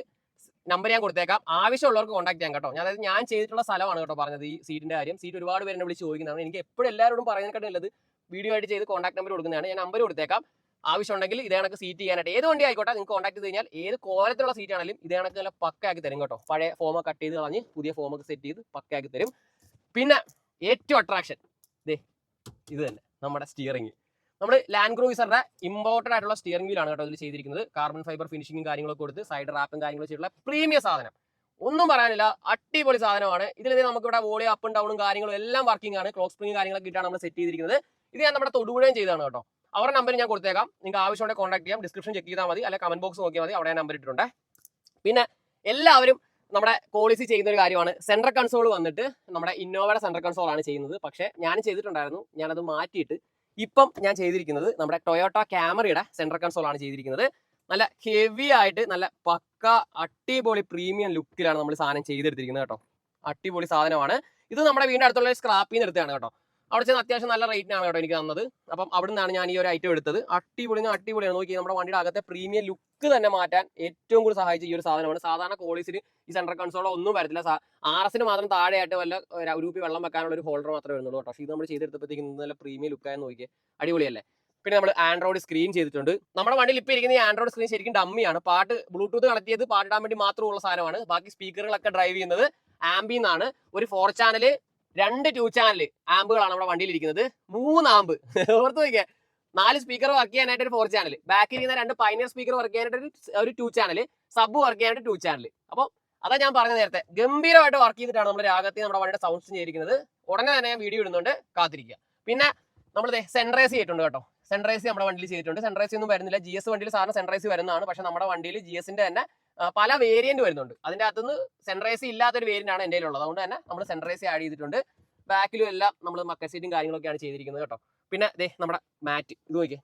നമ്പർ ഞാൻ കൊടുത്തേക്കാം, ആവശ്യമുള്ളവർക്ക് കോൺടാക്ട് ചെയ്യാം കേട്ടോ. അതായത് ഞാൻ ചെയ്തിട്ടുള്ള സ്ഥലമാണ് കേട്ടോ പറഞ്ഞത് ഈ സീറ്റിന്റെ കാര്യം. സീറ്റ് ഒരുപാട് പേരെ വിളിച്ച് ചോദിക്കുന്നതാണ്. എനിക്ക് എപ്പോഴും എല്ലാവരോടും പറയുന്നതിനെക്കാട്ടും നല്ലത് വീഡിയോ ആയിട്ട് ചെയ്ത് കോൺടാക്ട് നമ്പർ കൊടുക്കുന്നതാണ്. ഞാൻ നമ്പർ കൊടുത്തേക്കാം. ആവശ്യമുണ്ടെങ്കിൽ ഇതേ കണക്ക് സീറ്റ് ചെയ്യാനായിട്ട് ഏത് വണ്ടി ആയിക്കോട്ടെ നിങ്ങൾക്ക് കോൺടാക്ട് ചെയ്ത് കഴിഞ്ഞാൽ ഏത് കോലത്തിലുള്ള സീറ്റ് ആണെങ്കിലും ഇതേ കണക്ക് നല്ല പക്കയാക്കി തരും കേട്ടോ. പഴയ ഫോമ കട്ട് ചെയ്ത് കളഞ്ഞ് പുതിയ ഫോമൊക്കെ സെറ്റ് ചെയ്ത് പക്കയാക്കി തരും. പിന്നെ ഏറ്റവും അട്രാക്ഷൻ ഇത് തന്നെ, നമ്മുടെ സ്റ്റിയറിംഗ്. നമ്മൾ ലാൻഡ് ക്രൂയിസറിന്റെ ഇമ്പോർട്ടഡ് ആയിട്ടുള്ള സ്റ്റിയറിംഗ് വീലാണ് കേട്ടോ ഇതിൽ ചെയ്തിരിക്കുന്നത്. കാർബൺ ഫൈബർ ഫിനിഷിംഗും കാര്യങ്ങളൊക്കെ കൊടുത്ത് സൈഡ് റാപ്പും കാര്യങ്ങളും ചെയ്തിട്ടുള്ള പ്രീമിയം സാധനം, ഒന്നും പറയാനില്ല, അടിപൊളി സാധനമാണ്. ഇതിൽ നമുക്ക് ഇവിടെ വോളിയം അപ്പും ഡൗണും കാര്യങ്ങളും എല്ലാം വർക്കിംഗ് ആണ്. ക്ലോക്ക് സ്പ്രിംഗ് കാര്യങ്ങളൊക്കെ ഇട്ടാണ് നമ്മൾ സെറ്റ് ചെയ്തിരിക്കുന്നത്. ഇത് ഞാൻ നമ്മുടെ തൊടുപുഴയും ചെയ്തതാണ് കേട്ടോ. അവരുടെ നമ്പർ ഞാൻ കൊടുത്തേക്കാം, നിങ്ങൾക്ക് ആവശ്യമുണ്ടെങ്കിൽ കോൺടാക്ട് ചെയ്യാം. ഡിസ്ക്രിപ്ഷൻ ചെക്ക് ചെയ്താൽ മതി, അല്ലെങ്കിൽ കമന്റ് ബോക്സ് നോക്കിയാൽ മതി, അവിടെ നമ്പർ ഇട്ടിട്ടുണ്ട്. പിന്നെ എല്ലാവരും നമ്മുടെ കോളിസി ചെയ്യുന്ന ഒരു കാര്യമാണ് സെൻട്രൽ കൺസോൾ വന്നിട്ട് നമ്മുടെ ഇന്നോവയുടെ സെൻട്രൽ കൺസോൾ ആണ് ചെയ്യുന്നത്. പക്ഷേ ഞാൻ ചെയ്തിട്ടുണ്ടായിരുന്നു, ഞാനത് മാറ്റിയിട്ട് ഇപ്പം ഞാൻ ചെയ്തിരിക്കുന്നത് നമ്മുടെ ടൊയോട്ട ക്യാമറയുടെ സെൻട്രൽ കൺസോൾ ആണ് ചെയ്തിരിക്കുന്നത്. നല്ല ഹെവി ആയിട്ട് നല്ല പക്ക അടിപൊളി പ്രീമിയം ലുക്കിലാണ് നമ്മൾ സാധനം ചെയ്തെടുത്തിരിക്കുന്നത് കേട്ടോ. അടിപൊളി സാധനമാണ്. ഇത് നമ്മുടെ വീടിന്റെ അടുത്തുള്ള സ്ക്രാപ്പിൽ നിന്ന് എടുത്തതാണ് കേട്ടോ. അവിടെ ചെന്ന് അത്യാവശ്യം നല്ല റേറ്റിനാണ് കേട്ടോ എനിക്ക് തന്നത്. അപ്പം അവിടെ നിന്നാണ് ഞാൻ ഈ ഒരു ഐറ്റം എടുത്തത്. അടിപൊളിയാണ്. നോക്കി നമ്മുടെ വണ്ടിയുടെ അകത്തെ പ്രീമിയം ലുക്ക് തന്നെ മാറ്റാൻ ഏറ്റവും കൂടുതൽ സഹായിച്ച ഈ ഒരു സാധനമാണ്. സാധാരണ കോളീസിന് ഈ സെൻട്രൽ കൺസോളോ ഒന്നും വരത്തില്ല. RS മാത്രം താഴെയായിട്ട് വല്ല ഒരു കുപ്പി വെള്ളം വെക്കാനുള്ള ഒരു ഹോൾഡർ മാത്രമേ വരുന്നുള്ളൂ കേട്ടോ. പക്ഷേ ഇത് നമ്മൾ ചെയ്തെടുത്തപ്പോഴത്തേക്കും നല്ല പ്രീമിയം ലുക്കായെന്ന് നോക്കിയേ, അടിപൊളിയല്ലേ. പിന്നെ നമ്മൾ ആൻഡ്രോയിഡ് സ്ക്രീൻ ചെയ്തിട്ടുണ്ട്. നമ്മുടെ വണ്ടിയിൽ ഇപ്പോൾ ഇരിക്കുന്ന ഈ ആൻഡ്രോയിഡ് സ്ക്രീൻ ശരിക്കും ഡമ്മിയാണ്. ബ്ലൂടൂത്ത് കണക്ട് ചെയ്ത് പാട്ടിടാൻ വേണ്ടി മാത്രമുള്ള സാധനമാണ്. ബാക്കി സ്പീക്കറുകളൊക്കെ ഡ്രൈവ് ചെയ്യുന്നത് ആംബിയിൽ നിന്നാണ്. ഒരു 4 ചാനൽ 2 2 ചാനൽ ആമ്പുകളാണ് നമ്മുടെ വണ്ടിയിൽ ഇരിക്കുന്നത്. 3 ആമ്പ് ഓർത്ത് നോക്കിയാ. 4 സ്പീക്കർ വർക്ക് ചെയ്യാനായിട്ട് ഒരു 4 ചാനൽ, ബാക്കിൽ ഇരിക്കുന്ന 2 പൈനിയർ സ്പീക്കർ വർക്ക് ചെയ്യാനായിട്ട് ഒരു 2 ചാനൽ, സബ് വർക്ക് ചെയ്യാനായിട്ട് 2 ചാനൽ. അപ്പോൾ അതാ ഞാൻ പറഞ്ഞ നേരത്തെ ഗംഭീരമായിട്ട് വർക്ക് ചെയ്തിട്ടാണ് നമ്മൾ രാഗത്തിൽ നമ്മുടെ വണ്ടിയുടെ സൗണ്ട് സിസ്റ്റം ചെയ്തിരിക്കുന്നത്. ഉടനെ തന്നെ ഞാൻ വീഡിയോ ഇടുന്നുണ്ട്, കാത്തിരിക്കുക. പിന്നെ നമ്മൾ സെൻട്രൈസ് ചെയ്തിട്ടുണ്ട് കേട്ടോ. സെൻട്രൈസ് നമ്മുടെ വണ്ടിയിൽ ചെയ്തിട്ടുണ്ട്. സെൻട്രൈസ് ഒന്നും വരുന്നില്ല. GS വണ്ടിയിൽ സാധാരണ സെൻട്രൈസ് വരുന്നതാണ്. പക്ഷെ നമ്മുടെ വണ്ടിയിൽ GSന്റെ തന്നെ പല വേരിയന്റ് വരുന്നുണ്ട്. അതിന്റെ അകത്തുനിന്ന് സെൻട്രൈസ് ഇല്ലാത്തൊരു വേരിയന്റ് ആണ് എൻ്റെ ഉള്ളത്. അതുകൊണ്ട് തന്നെ നമ്മൾ സെൻട്രൈസ് ആഡ് ചെയ്തിട്ടുണ്ട്. ബാക്കിലും എല്ലാം നമ്മൾ മക്ക സീറ്റും കാര്യങ്ങളൊക്കെയാണ് ചെയ്തിരിക്കുന്നത് കേട്ടോ. പിന്നെ നമ്മുടെ മാറ്റ് ഇത് നോക്കിയേ,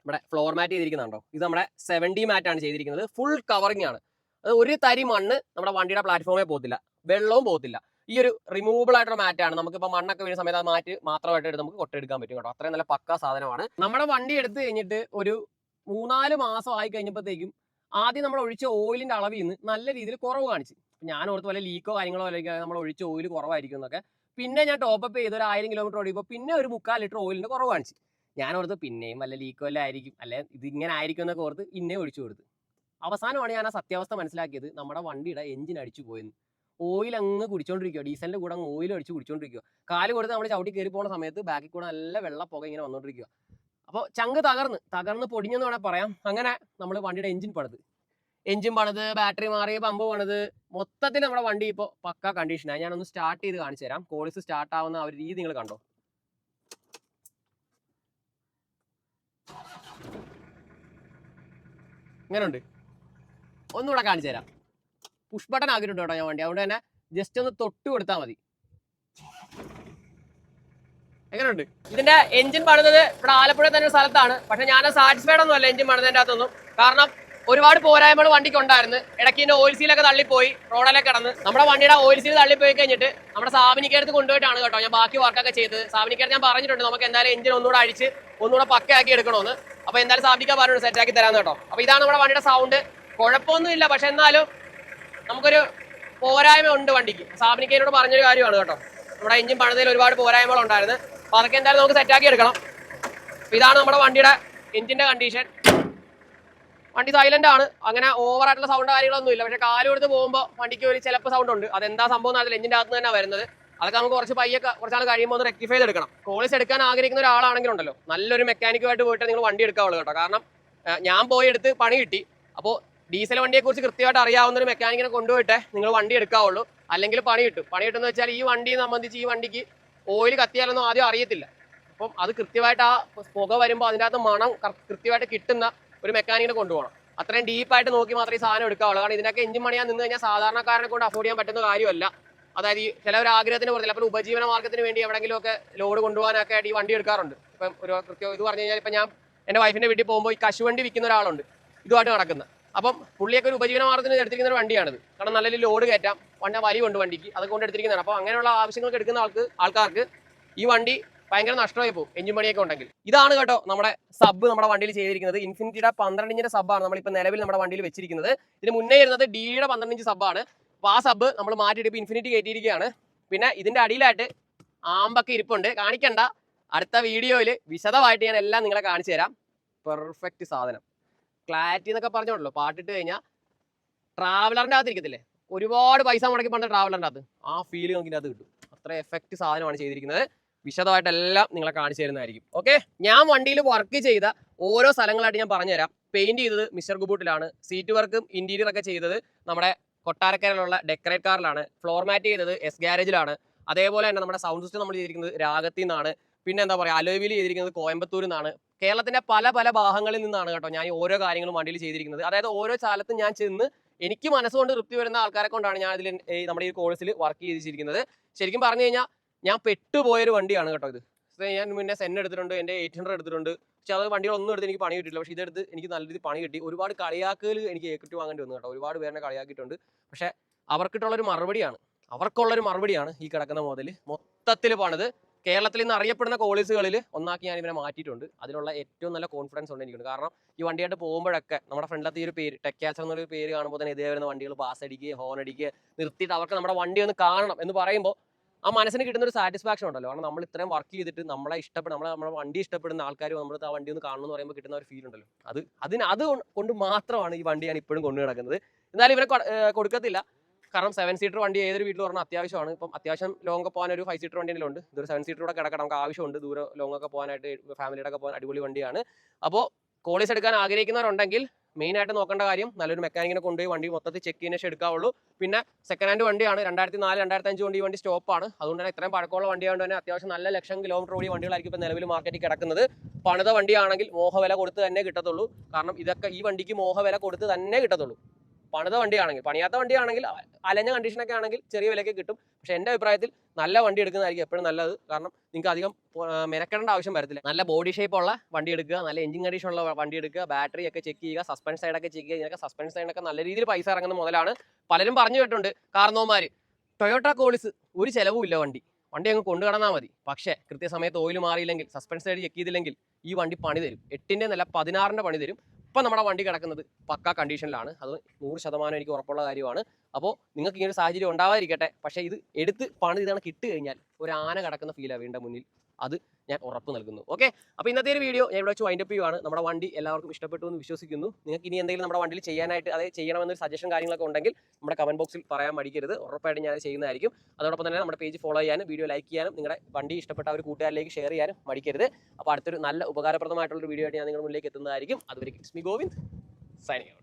നമ്മുടെ ഫ്ലോർ മാറ്റ് ചെയ്തിരിക്കുന്നുണ്ടോ. ഇത് നമ്മുടെ 70 മാറ്റാണ് ചെയ്തിരിക്കുന്നത്. ഫുൾ കവറിംഗ് ആണ്. അത് ഒരു തരി മണ്ണ് നമ്മുടെ വണ്ടിയുടെ പ്ലാറ്റ്ഫോമിൽ പോകത്തില്ല, വെള്ളവും പോകത്തില്ല. ഈ ഒരു റിമൂവബിൾ ആയിട്ടുള്ള മാറ്റാണ്. നമുക്കിപ്പോൾ മണ്ണൊക്കെ വീഴുന്ന സമയത്ത് ആ മാറ്റ് മാത്രമായിട്ട് എടുത്ത് നമുക്ക് കൊട്ടെടുക്കാൻ പറ്റും കേട്ടോ. അത്രയും നല്ല പക്ക സാധനമാണ്. നമ്മുടെ വണ്ടി എടുത്ത് കഴിഞ്ഞിട്ട് ഒരു 3-4 മാസം ആയി കഴിഞ്ഞപ്പോഴത്തേക്കും ആദ്യം നമ്മൾ ഒഴിച്ച ഓയിലിന്റെ അളവിൽ നിന്ന് നല്ല രീതിയിൽ കുറവ് കാണിച്ചു. ഞാൻ ഓർത്ത് വല്ല ലീക്കോ കാര്യങ്ങളോ അല്ലെങ്കിൽ നമ്മൾ ഒഴിച്ച ഓയിൽ കുറവായിരിക്കും എന്നൊക്കെ. പിന്നെ ഞാൻ ടോപ്പപ്പ് ചെയ്ത് ഒരു 1000 കിലോമീറ്റർ ഓടിയപ്പോൾ പിന്നെ ഒരു 3/4 ലിറ്റർ ഓയിലിന്റെ കുറവ് കാണിച്ചു. ഞാൻ ഓർത്ത് പിന്നെയും വല്ല ലീക്കോ വല്ല ആയിരിക്കും, അല്ലെ ഇത് ഇങ്ങനെ ആയിരിക്കും എന്നൊക്കെ ഓർത്ത് പിന്നെ ഒഴിച്ചു കൊടുത്തു. അവസാനമാണ് ഞാൻ ആ സത്യാവസ്ഥ മനസ്സിലാക്കിയത്. നമ്മുടെ വണ്ടിയുടെ എഞ്ചിൻ അടിച്ചു പോയെന്ന്. ഓയിൽ അങ്ങ് കുടിച്ചോണ്ടിരിക്കുക, ഡീസലിന്റെ കൂടെ അങ്ങ് ഓയിൽ അടിച്ച് കുടിച്ചോണ്ടിരിക്കുക. കാല് കൊടുത്ത് നമ്മൾ ചവിട്ടി കയറി പോകുന്ന സമയത്ത് ബാക്കിൽ കൂടെ നല്ല വെള്ള പുക ഇങ്ങനെ വന്നോണ്ടിരിക്കുക. അപ്പോൾ ചങ്ക് തകർന്ന് പൊടിഞ്ഞെന്ന് വേണേൽ പറയാം. അങ്ങനെ നമ്മൾ വണ്ടിയുടെ എഞ്ചിൻ പണിത് ബാറ്ററി മാറി, പമ്പ് പണിത്, മൊത്തത്തിൽ നമ്മുടെ വണ്ടി ഇപ്പോൾ പക്ക കണ്ടീഷനാണ്. ഞാനൊന്ന് സ്റ്റാർട്ട് ചെയ്ത് കാണിച്ചു തരാം. കോളിസ് സ്റ്റാർട്ട് ആവുന്ന ആ ഒരു രീതി നിങ്ങൾ കണ്ടോ. ഇങ്ങനെയുണ്ട്. ഒന്നുകൂടെ കാണിച്ചു തരാം. പുഷ് ബട്ടൺ ആക്കിയിട്ടുണ്ട് കേട്ടോ ഞാൻ വണ്ടി. അതുകൊണ്ട് തന്നെ ജസ്റ്റ് ഒന്ന് തൊട്ട് കൊടുത്താൽ മതി. എങ്ങനെയുണ്ട്? ഇതിന്റെ എഞ്ചിൻ പണിതത് ഇവിടെ ആലപ്പുഴ തന്നെ സ്ഥലത്താണ്. പക്ഷെ ഞാൻ സാറ്റിസ്ഫൈഡ് ഒന്നും അല്ല എഞ്ചിൻ പണിതതിൻ്റെ അകത്തൊന്നും. കാരണം ഒരുപാട് പോരായ്മകൾ വണ്ടിക്ക് ഉണ്ടായിരുന്നു. ഇടയ്ക്ക് ഇതിന്റെ ഓയിൽ സീലൊക്കെ തള്ളിപ്പോയി, റോഡിലൊക്കെ കിടന്ന്. നമ്മുടെ വണ്ടിയുടെ ഓയിൽ സീൽ തള്ളിപ്പോയി കഴിഞ്ഞിട്ട് നമ്മുടെ സാബിനിക്കടുത്ത് കൊണ്ടുപോയിട്ടാണ് കേട്ടോ ഞാൻ ബാക്കി വർക്കൊക്കെ ചെയ്ത്. സാബിനിക്കടുത്ത് ഞാൻ പറഞ്ഞിട്ടുണ്ട് നമുക്ക് എന്തായാലും എഞ്ചിൻ ഒന്നുകൂടെ അഴിച്ച് ഒന്നുകൂടെ പക്കയാക്കി എടുക്കണമെന്ന്. അപ്പോൾ എന്തായാലും സാബിനിക്ക പറഞ്ഞു സെറ്റാക്കി തരാമെന്ന് കേട്ടോ. അപ്പോൾ ഇതാണ് നമ്മുടെ വണ്ടിയുടെ സൗണ്ട്. കുഴപ്പമൊന്നുമില്ല, പക്ഷെ എന്നാലും നമുക്കൊരു പോരായ്മ ഉണ്ട് വണ്ടിക്ക്. സാബിനിക്കയോട് പറഞ്ഞൊരു കാര്യമാണ് കേട്ടോ. നമ്മുടെ എഞ്ചിൻ പണിതയിൽ ഒരുപാട് പോരായ്മകൾ ഉണ്ടായിരുന്നു. അപ്പോൾ അതൊക്കെ എന്തായാലും നമുക്ക് സെറ്റാക്കി എടുക്കണം. അപ്പോൾ ഇതാണ് നമ്മുടെ വണ്ടിയുടെ എഞ്ചിന്റെ കണ്ടീഷൻ. വണ്ടി സൈലന്റ് ആണ്, അങ്ങനെ ഓവറായിട്ടുള്ള സൗണ്ട് കാര്യങ്ങളൊന്നും ഇല്ല. പക്ഷെ കാല് കൊടുത്ത് പോകുമ്പോൾ വണ്ടിക്ക് ഒരു ചിലപ്പോൾ സൗണ്ട് ഉണ്ട്. അതെന്താ സംഭവം എന്ന് അറിയില്ല. എഞ്ചിന്റെ അകത്ത് തന്നെ വരുന്നത്. അതൊക്കെ നമുക്ക് കുറച്ചാൾ കഴിയുമ്പോൾ ഒന്ന് റെക്ടിഫൈ ചെയ്തെടുക്കണം. കോളേജ് എടുക്കാൻ ആഗ്രഹിക്കുന്ന ഒരാളാണെങ്കിലുണ്ടല്ലോ നല്ലൊരു മെക്കാനിക്കുമായിട്ട് പോയിട്ട് നിങ്ങൾ വണ്ടി എടുക്കാവുള്ളൂ കേട്ടോ. കാരണം ഞാൻ പോയി എടുത്ത് പണി കിട്ടി. അപ്പോൾ ഡീസൽ വണ്ടിയെക്കുറിച്ച് കൃത്യമായിട്ട് അറിയാവുന്ന ഒരു മെക്കാനിക്കിനെ കൊണ്ടുപോയിട്ടേ നിങ്ങൾ വണ്ടി എടുക്കാവുള്ളൂ. അല്ലെങ്കിൽ പണി കിട്ടുമെന്ന് വെച്ചാൽ ഈ വണ്ടിയെ സംബന്ധിച്ച് ഈ വണ്ടിക്ക് ഓയിൽ കത്തിയാലൊന്നും ആദ്യം അറിയത്തില്ല. അപ്പം അത് കൃത്യമായിട്ട് ആ പുക വരുമ്പോൾ അതിൻ്റെ അകത്ത് മണം കൃത്യമായിട്ട് കിട്ടുന്ന ഒരു മെക്കാനിക്കിനെ കൊണ്ടുപോകണം. അത്രയും ഡീപ്പായിട്ട് നോക്കി മാത്രമേ ഈ സാധനം എടുക്കാവുള്ളൂ. കാരണം ഇതിനൊക്കെ എഞ്ചിൻ പണിയാൻ നിന്ന് കഴിഞ്ഞാൽ സാധാരണക്കാരനെ കൊണ്ട് അഫോർഡ് ചെയ്യാൻ പറ്റുന്ന കാര്യമല്ല. അതായത് ഈ ചിലവർ ആഗ്രഹത്തിന് പുറത്തില്ല, അപ്പോൾ ഉപജീവന മാർഗത്തിന് വേണ്ടി എവിടെയെങ്കിലുമൊക്കെ ലോഡ് കൊണ്ടുപോകാനൊക്കെ ആയിട്ട് ഈ വണ്ടി എടുക്കാറുണ്ട്. ഇപ്പം ഒരു കൃത്യം ഇത് പറഞ്ഞു കഴിഞ്ഞാൽ ഇപ്പം ഞാൻ എൻ്റെ വൈഫിൻ്റെ വീട്ടിൽ പോകുമ്പോൾ ഈ കശുവണ്ടി വിൽക്കുന്ന ഒരാളുണ്ട് ഇതുമായിട്ട് നടക്കുന്നത്. അപ്പം പുള്ളിയൊക്കെ ഒരു ഉപജീവന മാർഗത്തിന് എടുത്തിരിക്കുന്ന ഒരു വണ്ടിയാണിത്. കാരണം നല്ല ലോഡ് കയറ്റാം, വലി കൊണ്ട് വണ്ടിക്ക് അത് കൊണ്ട് എടുത്തിരിക്കുന്നതാണ്. അപ്പോൾ അങ്ങനെയുള്ള ആവശ്യങ്ങൾക്ക് എടുക്കുന്ന ആൾക്കാർക്ക് ഈ വണ്ടി ഭയങ്കര നഷ്ടമായി പോകും എഞ്ചിൻ പണിയൊക്കെ ഉണ്ടെങ്കിൽ. ഇതാണ് കേട്ടോ നമ്മുടെ സബ് നമ്മുടെ വണ്ടിയിൽ ചെയ്തിരിക്കുന്നത്. ഇൻഫിനിറ്റിയുടെ 12 ഇഞ്ചിന്റെ സബ്ബാണ് നമ്മളിപ്പോൾ നിലവിൽ നമ്മുടെ വണ്ടിയിൽ വെച്ചിരിക്കുന്നത്. ഇതിന് മുന്നേ ഇരുന്നത് ഡിയുടെ 12 ഇഞ്ച് സബ്ബാണ്. അപ്പോൾ ആ സബ് നമ്മൾ മാറ്റിയിട്ട് ഇപ്പോൾ ഇൻഫിനിറ്റി കയറ്റിയിരിക്കുകയാണ്. പിന്നെ ഇതിന്റെ അടിയിലായിട്ട് ആമ്പൊക്കെ ഇരിപ്പുണ്ട്, കാണിക്കണ്ട. അടുത്ത വീഡിയോയിൽ വിശദമായിട്ട് ഞാൻ എല്ലാം നിങ്ങളെ കാണിച്ചു തരാം. പെർഫെക്റ്റ് സാധനം. ക്ലാരിറ്റി എന്നൊക്കെ പറഞ്ഞോളൂ. പാട്ടിട്ട് കഴിഞ്ഞാൽ ട്രാവലറിൻ്റെ അകത്ത് ഇരിക്കത്തില്ലേ, ഒരുപാട് പൈസ മുടക്കി പണ്ട് ട്രാവലറിൻ്റെ അകത്ത് ആ ഫീൽ നമുക്ക് ഇതിനകത്ത് കിട്ടും. അത്ര എഫക്റ്റ് സാധനമാണ് ചെയ്തിരിക്കുന്നത്. വിശദമായിട്ടെല്ലാം നിങ്ങളെ കാണിച്ചു തരുന്നതായിരിക്കും. ഓക്കെ, ഞാൻ വണ്ടിയിൽ വർക്ക് ചെയ്ത ഓരോ സ്ഥലങ്ങളായിട്ട് ഞാൻ പറഞ്ഞുതരാം. പെയിന്റ് ചെയ്തത് മിസ്റ്റർ ഗുബൂട്ടിലാണ്. സീറ്റ് വർക്കും ഇന്റീരിയർ ഒക്കെ ചെയ്തത് നമ്മുടെ കൊട്ടാരക്കരയിലുള്ള ഡെക്കറേറ്റ് കാറിലാണ്. ഫ്ലോർ മാറ്റ് ചെയ്തത് എസ് ഗാരേജിലാണ്. അതേപോലെ തന്നെ നമ്മുടെ സൗണ്ട് സിസ്റ്റം നമ്മൾ ചെയ്തിരിക്കുന്നത് രാഗത്തിൽ നിന്നാണ്. പിന്നെ എന്താ പറയുക, അലോയിൽ ചെയ്തിരിക്കുന്നത് കോയമ്പത്തൂരിൽ നിന്നാണ്. കേരളത്തിന്റെ പല പല ഭാഗങ്ങളിൽ നിന്നാണ് കേട്ടോ ഞാൻ ഓരോ കാര്യങ്ങളും വണ്ടിയിൽ ചെയ്തിരിക്കുന്നത്. അതായത് ഓരോ സ്ഥലത്തും ഞാൻ ചെന്ന് എനിക്ക് മനസ്സുകൊണ്ട് തൃപ്തി വരുന്ന ആൾക്കാരെ കൊണ്ടാണ് ഞാൻ ഇതിൽ നമ്മുടെ ഈ കോഴ്സിൽ വർക്ക് ചെയ്തിരിക്കുന്നത്. ശരിക്കും പറഞ്ഞു കഴിഞ്ഞാൽ ഞാൻ പെട്ടുപോയൊരു വണ്ടിയാണ് കേട്ടോ ഇത്. ഞാൻ മുന്നേ സെൻ എടുത്തിട്ടുണ്ട്, എൻ്റെ 800 എടുത്തിട്ടുണ്ട്. പക്ഷെ അത് വണ്ടികളൊന്നും എടുത്ത് എനിക്ക് പണി കിട്ടില്ല. പക്ഷേ ഇതെടുത്ത് എനിക്ക് നല്ല രീതിയിൽ പണി കിട്ടി. ഒരുപാട് കളിയാക്കൽ എനിക്ക് ഏക്കിട്ട് വാങ്ങേണ്ടി വന്നു കേട്ടോ. ഒരുപാട് പേരെ കളിയാക്കിയിട്ടുണ്ട്. പക്ഷേ അവർക്കിട്ടുള്ളൊരു മറുപടിയാണ്. അവർക്കുള്ളൊരു മറുപടിയാണ് ഈ കിടക്കുന്ന മുതൽ മൊത്തത്തിൽ പണിത് കേരളത്തിൽ നിന്ന് അറിയപ്പെടുന്ന കോളേജുകളിൽ ഒന്നാക്കി ഞാൻ ഇവനെ മാറ്റിയിട്ടുണ്ട്. അതിലുള്ള ഏറ്റവും നല്ല കോൺഫിഡൻസ് ഉണ്ട് എനിക്കുണ്ട്. കാരണം ഈ വണ്ടിയായിട്ട് പോകുമ്പോഴൊക്കെ നമ്മുടെ ഫ്രണ്ടിലത്തെ ഈ ഒരു പേര് ടെക് ക്യാച്ചർ എന്നൊരു പേര് കാണുമ്പോൾ തന്നെ ഇതേ വരുന്ന വണ്ടികൾ പാസ് അടിക്കുക, ഹോൺ അടിക്കുക, നിർത്തിയിട്ട് അവർക്ക് നമ്മുടെ വണ്ടി ഒന്ന് കാണണം എന്ന് പറയുമ്പോൾ ആ മനസ്സിന് കിട്ടുന്ന ഒരു സാറ്റിസ്ഫാക്ഷൻ ഉണ്ടല്ലോ. കാരണം നമ്മൾ ഇത്രയും വർക്ക് ചെയ്തിട്ട് നമ്മളെ നമ്മുടെ വണ്ടി ഇഷ്ടപ്പെടുന്ന ആൾക്കാർ നമ്മൾ ആ വണ്ടി ഒന്ന് കാണണം എന്ന് പറയുമ്പോൾ കിട്ടുന്ന ഒരു ഫീൽ ഉണ്ടല്ലോ. അത് കൊണ്ട് മാത്രമാണ് ഈ വണ്ടി ഞാൻ ഇപ്പോഴും കൊണ്ടു കിടക്കുന്നത്. എന്നാലും ഇവരെ കൊടുക്കത്തില്ല. കാരണം 7 സീറ്റർ വണ്ടി ഏതൊരു വീട്ടിൽ പറഞ്ഞാൽ അത്യാവശ്യമാണ്. ഇപ്പം അത്യാവശ്യം ലോങ് പോകാൻ ഒരു 5 സീറ്റർ വണ്ടിയിലും ഉണ്ട്. ഇതൊരു 7 സീറ്റർ കൂടെ കിടക്കണം, നമുക്ക് ആവശ്യമുണ്ട്. ദൂരെ ലോങ് ഒക്കെ പോകാനായിട്ട് ഫാമിലിയുടെ ഒക്കെ പോകാൻ അടിപൊളി വണ്ടിയാണ്. അപ്പോൾ കോളേജ് എടുക്കാൻ ആഗ്രഹിക്കുന്നവരുണ്ടെങ്കിൽ മെയിനായിട്ട് നോക്കേണ്ട കാര്യം നല്ലൊരു മെക്കാനിക്കിനെ കൊണ്ടുപോയി വണ്ടി മൊത്തത്തിൽ ചെക്ക് ചെയ്യുന്ന ശേഷം എടുക്കാവുള്ളൂ. പിന്നെ സെക്കൻഡ് ഹാൻഡ് വണ്ടിയാണ്. 2004, 2005 കൊണ്ട് ഈ വണ്ടി സ്റ്റോപ്പാണ്. അതുകൊണ്ട് തന്നെ ഇത്രയും പഴക്കമുള്ള വണ്ടിയായതുകൊണ്ട് തന്നെ അത്യാവശ്യം നല്ല ലക്ഷം കിലോമീറ്റർ ഓടിയ വണ്ടികളായിരിക്കും ഇപ്പോൾ നിലവിൽ മാർക്കറ്റിൽ കിടക്കുന്നത്. പണിത വണ്ടിയാണെങ്കിൽ മോഹവില കൊടുത്ത് തന്നെ കിട്ടത്തുള്ളൂ. കാരണം ഇതൊക്കെ ഈ വണ്ടിക്ക് മോഹവില കൊടുത്ത് തന്നെ കിട്ടത്തുള്ളൂ. പണിത വണ്ടിയാണെങ്കിൽ, പണിയാത്ത വണ്ടിയാണെങ്കിൽ അലഞ്ഞ കണ്ടീഷനൊക്കെ ആണെങ്കിൽ ചെറിയ വിലയ്ക്ക് കിട്ടും. പക്ഷെ എൻ്റെ അഭിപ്രായത്തിൽ നല്ല വണ്ടി എടുക്കുന്നതായിരിക്കും എപ്പോഴും നല്ലത്. കാരണം നിങ്ങൾക്ക് അധികം മെനക്കെടേണ്ട ആവശ്യം വരത്തില്ല. നല്ല ബോഡി ഷേപ്പ് ഉള്ള വണ്ടി എടുക്കുക, നല്ല എഞ്ചിൻ കണ്ടീഷൻ ഉള്ള വണ്ടി എടുക്കുക, ബാറ്ററി ഒക്കെ ചെക്ക് ചെയ്യുക, സസ്പെൻഷൻ സൈഡൊക്കെ ചെക്ക് ചെയ്യുക. ഇതിനൊക്കെ സസ്പെൻഷൻ സൈഡൊക്കെ നല്ല രീതിയിൽ പൈസ ഇറങ്ങുന്ന മുതലാണ്. പലരും പറഞ്ഞു കേട്ടിട്ടുണ്ട് കാർന്നോമാര് ടൊയോട്ട കോളിസ് ഒരു ചിലവും ഇല്ല, വണ്ടി അങ്ങ് കൊണ്ടു കടന്നാൽ മതി. പക്ഷേ കൃത്യസമയത്ത് ഓയിൽ മാറിയില്ലെങ്കിൽ, സസ്പെൻഷൻ സൈഡ് ചെക്ക് ചെയ്തില്ലെങ്കിൽ ഈ വണ്ടി പണി തരും. 8ന്റെ നല്ല 16ന്റെ പണി തരും. ഇപ്പം നമ്മുടെ വണ്ടി കിടക്കുന്നത് പക്ക കണ്ടീഷനിലാണ്. അത് 100% എനിക്ക് ഉറപ്പുള്ള കാര്യമാണ്. അപ്പോൾ നിങ്ങൾക്ക് ഇങ്ങനെ ഒരു സാഹചര്യം ഉണ്ടാവാതിരിക്കട്ടെ. പക്ഷേ ഇത് എടുത്ത് പണി ഇതാണ് കിട്ടി കഴിഞ്ഞാൽ ഒരു ആന കിടക്കുന്ന ഫീലാണ് വീണ്ടും മുന്നിൽ. അത് ഞാൻ ഉറപ്പ് നൽകുന്നു. ഓക്കെ, അപ്പോൾ ഇന്നത്തെ ഒരു വീഡിയോ ഞാൻ ഇവിടെ വെച്ച് വൈൻഡപ്പ് ചെയ്യുവാണ്. നമ്മുടെ വണ്ടി എല്ലാവർക്കും ഇഷ്ടപ്പെട്ടു എന്ന് വിശ്വസിക്കുന്നു. നിങ്ങൾക്ക് ഇനി എന്തെങ്കിലും നമ്മുടെ വണ്ടിയിൽ ചെയ്യാനായിട്ട് ചെയ്യണമെന്നൊരു സജഷൻ കാര്യങ്ങളൊക്കെ ഉണ്ടെങ്കിൽ നമ്മുടെ കമന്റ് ബോക്സിൽ പറയാൻ മടിക്കരുത്. ഉറപ്പായിട്ടും ഞാൻ ചെയ്യുന്നതായിരിക്കും. അതോടൊപ്പം തന്നെ നമ്മുടെ പേജ് ഫോളോ ചെയ്യാനും വീഡിയോ ലൈക്ക് ചെയ്യാനും നിങ്ങളുടെ വണ്ടി ഇഷ്ടപ്പെട്ട ഒരു കൂട്ടുകാരിലേക്ക് ഷെയർ ചെയ്യാനും മടിക്കരുത്. അപ്പോൾ അടുത്തൊരു നല്ല ഉപകാരപ്രദമായിട്ടുള്ളൊരു വീഡിയോ ആയിട്ട് ഞാൻ നിങ്ങളുടെ മുന്നിലേക്ക് എത്തുന്നതായിരിക്കും. അതുവരെ it's me Govind, signing out.